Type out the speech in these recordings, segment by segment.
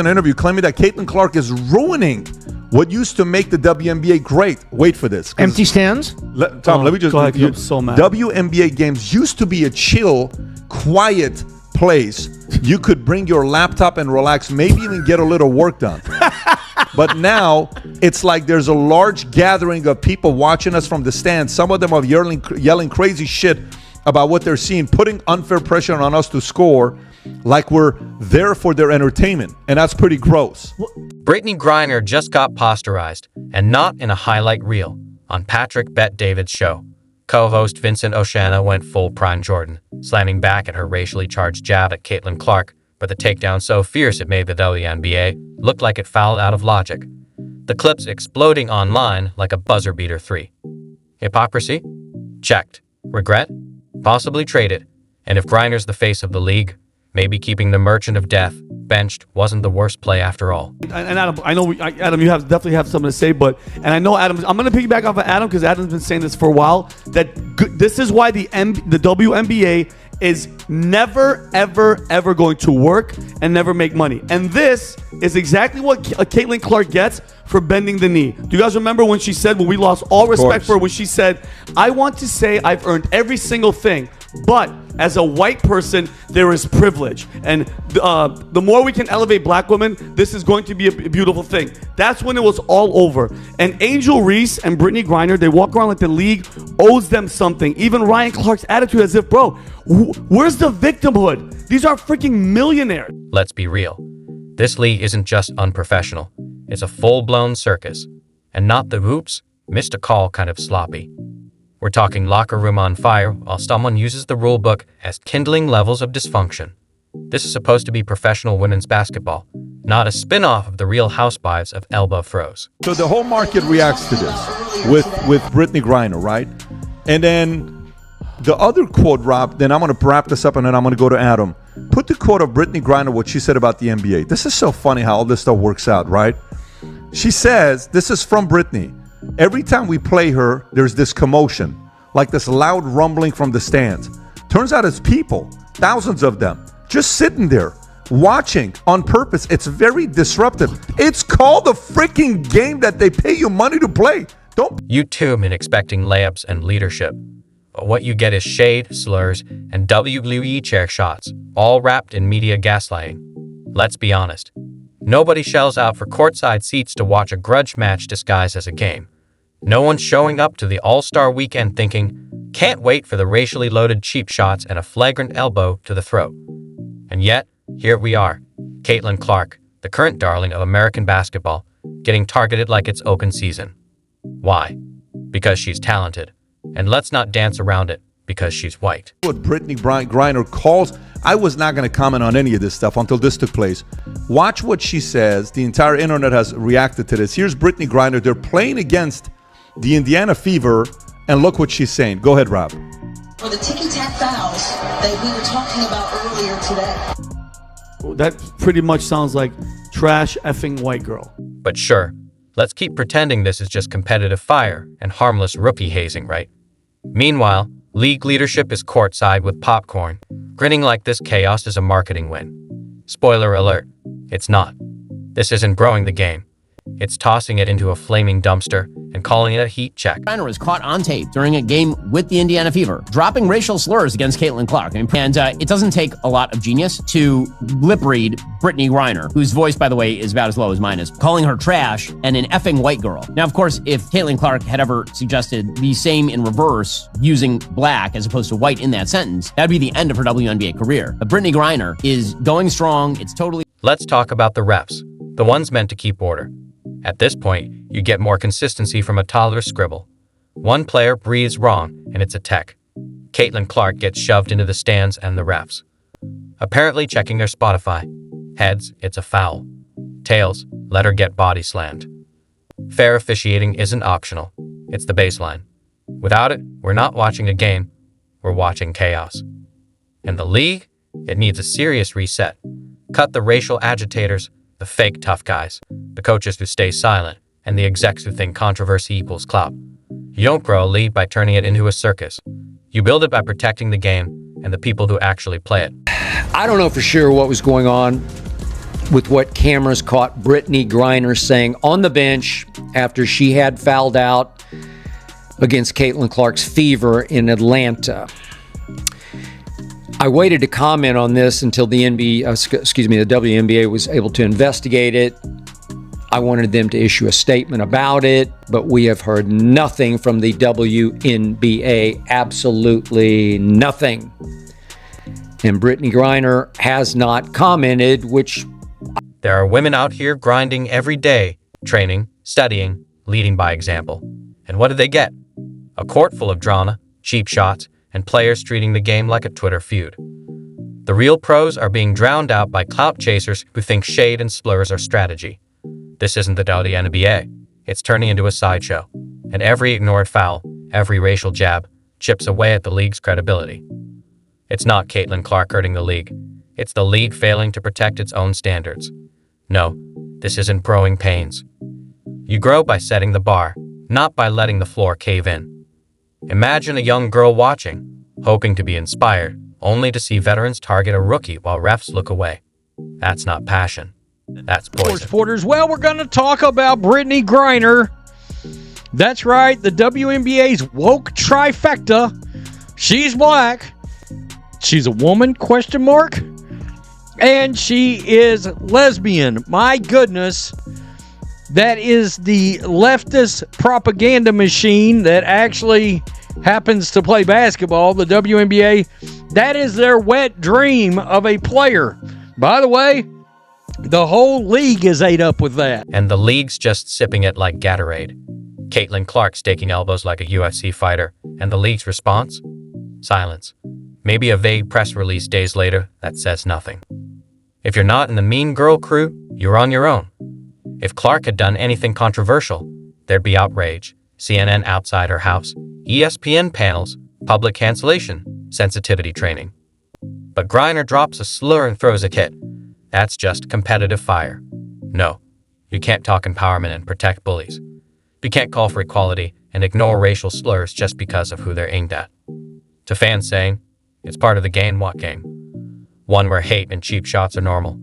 An interview claiming that Caitlin Clark is ruining what used to make the WNBA great. Wait for this. Empty stands? Tom, let me just... Go ahead, I'm so mad. WNBA games used to be a chill, quiet place. You could bring your laptop and relax, maybe even get a little work done. But now, it's like there's a large gathering of people watching us from the stands. Some of them are yelling crazy shit about what they're seeing, putting unfair pressure on us to score like we're there for their entertainment. And that's pretty gross. Brittney Griner just got posterized, and not in a highlight reel, on Patrick Bet-David's show. Co-host Vincent Oceana went full Prime Jordan, slamming back at her racially charged jab at Caitlin Clark, but the takedown so fierce it made the WNBA look like it fouled out of logic. The clips exploding online like a buzzer-beater 3. Hypocrisy? Checked. Regret? Possibly traded. And if Griner's the face of the league, maybe keeping the Merchant of Death benched wasn't the worst play after all. And Adam, I know, Adam, you definitely have something to say, and I know Adam, I'm going to piggyback off of Adam because Adam's been saying this for a while, that this is why the WNBA is never, ever, ever going to work and never make money. And this is exactly what Caitlin Clark gets for bending the knee. Do you guys remember when she said, when we lost all respect for her, when she said, I want to say I've earned every single thing, but as a white person, there is privilege. And the more we can elevate black women, this is going to be a beautiful thing. That's when it was all over. And Angel Reese and Brittney Griner, they walk around like the league owes them something. Even Ryan Clark's attitude as if, bro, where's the victimhood? These are freaking millionaires. Let's be real. This league isn't just unprofessional. It's a full-blown circus. And not the oops, missed a call kind of sloppy. We're talking locker room on fire while someone uses the rule book as kindling levels of dysfunction. This is supposed to be professional women's basketball, not a spin-off of the Real Housewives of elbow throws. So the whole market reacts to this with Brittney Griner, right? And then the other quote, Rob, then I'm going to wrap this up and then I'm going to go to Adam. Put the quote of Brittney Griner, what she said about the NBA. This is so funny how all this stuff works out, right? She says, this is from Brittney. Every time we play her, there's this commotion, like this loud rumbling from the stands. Turns out it's people, thousands of them, just sitting there, watching on purpose. It's very disruptive. It's called a freaking game that they pay you money to play. You too been expecting layups and leadership. But what you get is shade, slurs, and WWE chair shots, all wrapped in media gaslighting. Let's be honest. Nobody shells out for courtside seats to watch a grudge match disguised as a game. No one's showing up to the All-Star weekend thinking, can't wait for the racially loaded cheap shots and a flagrant elbow to the throat. And yet, here we are, Caitlin Clark, the current darling of American basketball, getting targeted like it's open season. Why? Because she's talented. And let's not dance around it, because she's white. What Brittney Griner calls, I was not going to comment on any of this stuff until this took place. Watch what she says. The entire internet has reacted to this. Here's Brittney Griner. They're playing against the Indiana Fever, and look what she's saying. Go ahead, Rob. For the ticky-tack fouls that we were talking about earlier today. That pretty much sounds like trash effing white girl. But sure, let's keep pretending this is just competitive fire and harmless rookie hazing, right? Meanwhile, league leadership is courtside with popcorn, grinning like this chaos is a marketing win. Spoiler alert, it's not. This isn't growing the game. It's tossing it into a flaming dumpster and calling it a heat check. Griner was caught on tape during a game with the Indiana Fever, dropping racial slurs against Caitlin Clark. And it doesn't take a lot of genius to lip read Brittney Griner, whose voice, by the way, is about as low as mine is, calling her trash and an effing white girl. Now, of course, if Caitlin Clark had ever suggested the same in reverse, using black as opposed to white in that sentence, that'd be the end of her WNBA career. But Brittney Griner is going strong. It's totally... Let's talk about the refs, the ones meant to keep order. At this point, you get more consistency from a toddler's scribble. One player breathes wrong, and it's a tech. Caitlin Clark gets shoved into the stands and the refs, apparently checking their Spotify. Heads, it's a foul. Tails, let her get body slammed. Fair officiating isn't optional. It's the baseline. Without it, we're not watching a game. We're watching chaos. And the league? It needs a serious reset. Cut the racial agitators, the fake tough guys, the coaches who stay silent, and the execs who think controversy equals clout. You don't grow a league by turning it into a circus. You build it by protecting the game and the people who actually play it. I don't know for sure what was going on with what cameras caught Brittney Griner saying on the bench after she had fouled out against Caitlin Clark's Fever in Atlanta. I waited to comment on this until the WNBA was able to investigate it. I wanted them to issue a statement about it, but we have heard nothing from the WNBA, absolutely nothing. And Brittney Griner has not commented, which... There are women out here grinding every day, training, studying, leading by example. And what do they get? A court full of drama, cheap shots, and players treating the game like a Twitter feud. The real pros are being drowned out by clout chasers who think shade and slurs are strategy. This isn't the WNBA. It's turning into a sideshow. And every ignored foul, every racial jab, chips away at the league's credibility. It's not Caitlin Clark hurting the league. It's the league failing to protect its own standards. No, this isn't growing pains. You grow by setting the bar, not by letting the floor cave in. Imagine a young girl watching, hoping to be inspired, only to see veterans target a rookie while refs look away. That's not passion. That's poison. Sports Porters, well, we're going to talk about Brittney Griner. That's right, the WNBA's woke trifecta. She's black. She's a woman, ? And she is lesbian. My goodness. That is the leftist propaganda machine that actually happens to play basketball, the WNBA. That is their wet dream of a player. By the way, the whole league is ate up with that. And the league's just sipping it like Gatorade. Caitlin Clark staking elbows like a UFC fighter. And the league's response? Silence. Maybe a vague press release days later that says nothing. If you're not in the mean girl crew, you're on your own. If Clark had done anything controversial, there'd be outrage, CNN outside her house, ESPN panels, public cancellation, sensitivity training. But Griner drops a slur and throws a kit. That's just competitive fire. No, you can't talk empowerment and protect bullies. You can't call for equality and ignore racial slurs just because of who they're aimed at. To fans saying, it's part of the game, what game? One where hate and cheap shots are normal.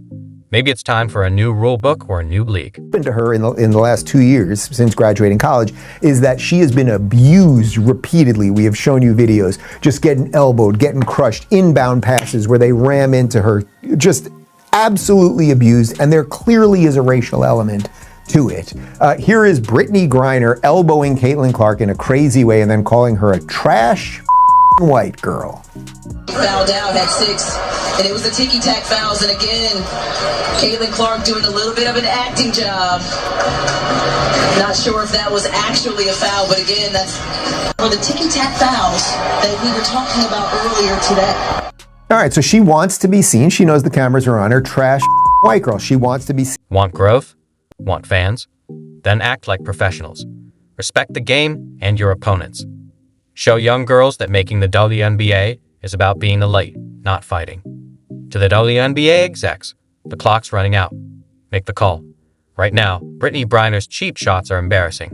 Maybe it's time for a new rule book or a new league. To her in the last 2 years since graduating college is that she has been abused repeatedly. We have shown you videos just getting elbowed, getting crushed, inbound passes where they ram into her, just absolutely abused, and there clearly is a racial element to it. Here is Brittney Griner elbowing Caitlin Clark in a crazy way and then calling her a trash white girl. Fouled out, had 6, and it was the ticky-tack fouls, and again, Caitlin Clark doing a little bit of an acting job. Not sure if that was actually a foul, but again, that's for the ticky-tack fouls that we were talking about earlier today. All right, so she wants to be seen. She knows the cameras are on her. Trash white girl. She wants to be seen. Want growth? Want fans? Then act like professionals. Respect the game and your opponents. Show young girls that making the WNBA is about being elite, not fighting. To the WNBA execs, the clock's running out. Make the call. Right now, Brittney Griner's cheap shots are embarrassing,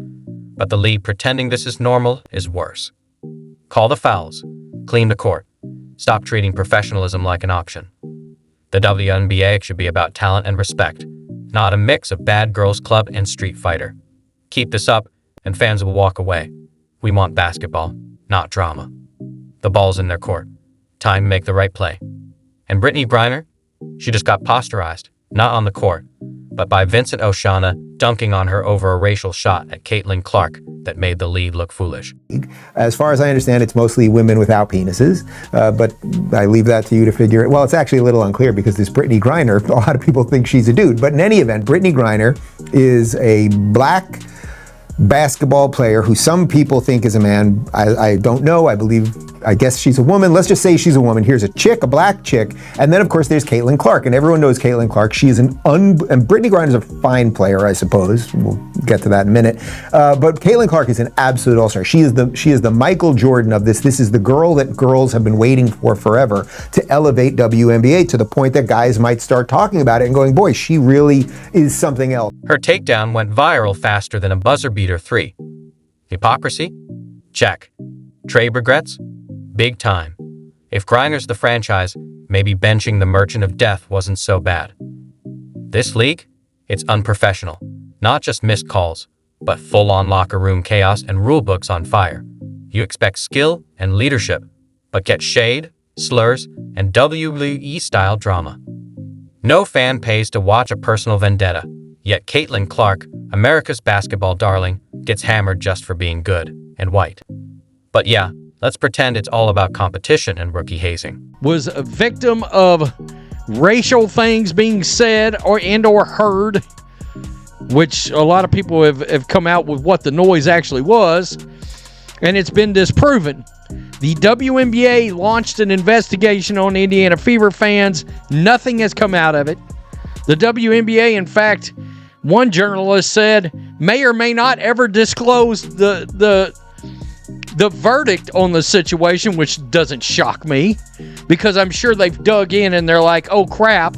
but the league pretending this is normal is worse. Call the fouls. Clean the court. Stop treating professionalism like an option. The WNBA should be about talent and respect, not a mix of bad girls club and street fighter. Keep this up, and fans will walk away. We want basketball, not drama. The ball's in their court. Time to make the right play. And Brittney Griner? She just got posterized, not on the court, but by Vincent Oshana dunking on her over a racial shot at Caitlin Clark that made the league look foolish. As far as I understand, it's mostly women without penises, but I leave that to you to figure it. Well, it's actually a little unclear because this Brittney Griner, a lot of people think she's a dude, but in any event, Brittney Griner is a black basketball player who some people think is a man. I don't know. I guess she's a woman. Let's just say she's a woman. Here's a chick, a black chick. And then, of course, there's Caitlin Clark. And everyone knows Caitlin Clark. She is and Brittney Griner is a fine player, I suppose. We'll get to that in a minute. But Caitlin Clark is an absolute all-star. She is the Michael Jordan of this. This is the girl that girls have been waiting for forever to elevate WNBA to the point that guys might start talking about it and going, boy, she really is something else. Her takedown went viral faster than a buzzer beater 3. Hypocrisy? Check. Trade regrets? Big time. If Griner's the franchise, maybe benching the Merchant of Death wasn't so bad. This league? It's unprofessional. Not just missed calls, but full-on locker room chaos and rulebooks on fire. You expect skill and leadership, but get shade, slurs, and WWE-style drama. No fan pays to watch a personal vendetta, yet Caitlin Clark, America's basketball darling, gets hammered just for being good and white. But yeah, let's pretend it's all about competition and rookie hazing. Was a victim of racial things being said or heard, which a lot of people have come out with what the noise actually was, and it's been disproven. The WNBA launched an investigation on Indiana Fever fans. Nothing has come out of it. The WNBA, in fact, one journalist said, may or may not ever disclose the verdict on the situation, which doesn't shock me, because I'm sure they've dug in and they're like, oh crap,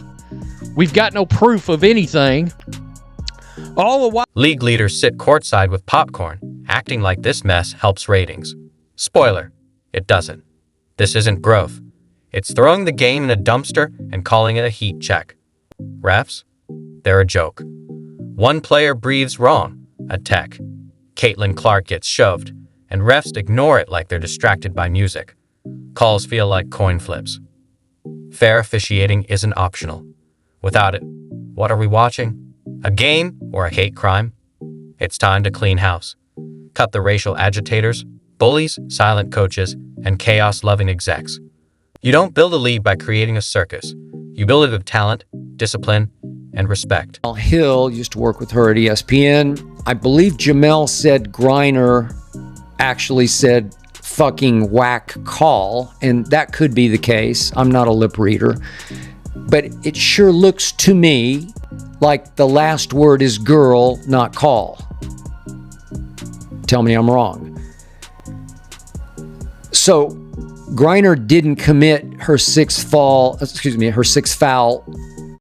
we've got no proof of anything. All the while, League leaders sit courtside with popcorn, acting like this mess helps ratings. Spoiler, it doesn't. This isn't growth. It's throwing the game in a dumpster and calling it a heat check. Refs? They're a joke. One player breathes wrong, a tech. Caitlin Clark gets shoved, and refs ignore it like they're distracted by music. Calls feel like coin flips. Fair officiating isn't optional. Without it, what are we watching? A game or a hate crime? It's time to clean house. Cut the racial agitators, bullies, silent coaches, and chaos-loving execs. You don't build a league by creating a circus. You build it with talent, discipline, and respect. Hill used to work with her at ESPN. I believe Jamel said Griner actually said fucking whack call, and that could be the case. I'm not a lip reader. But it sure looks to me like the last word is girl, not call. Tell me I'm wrong. So Griner didn't commit her sixth foul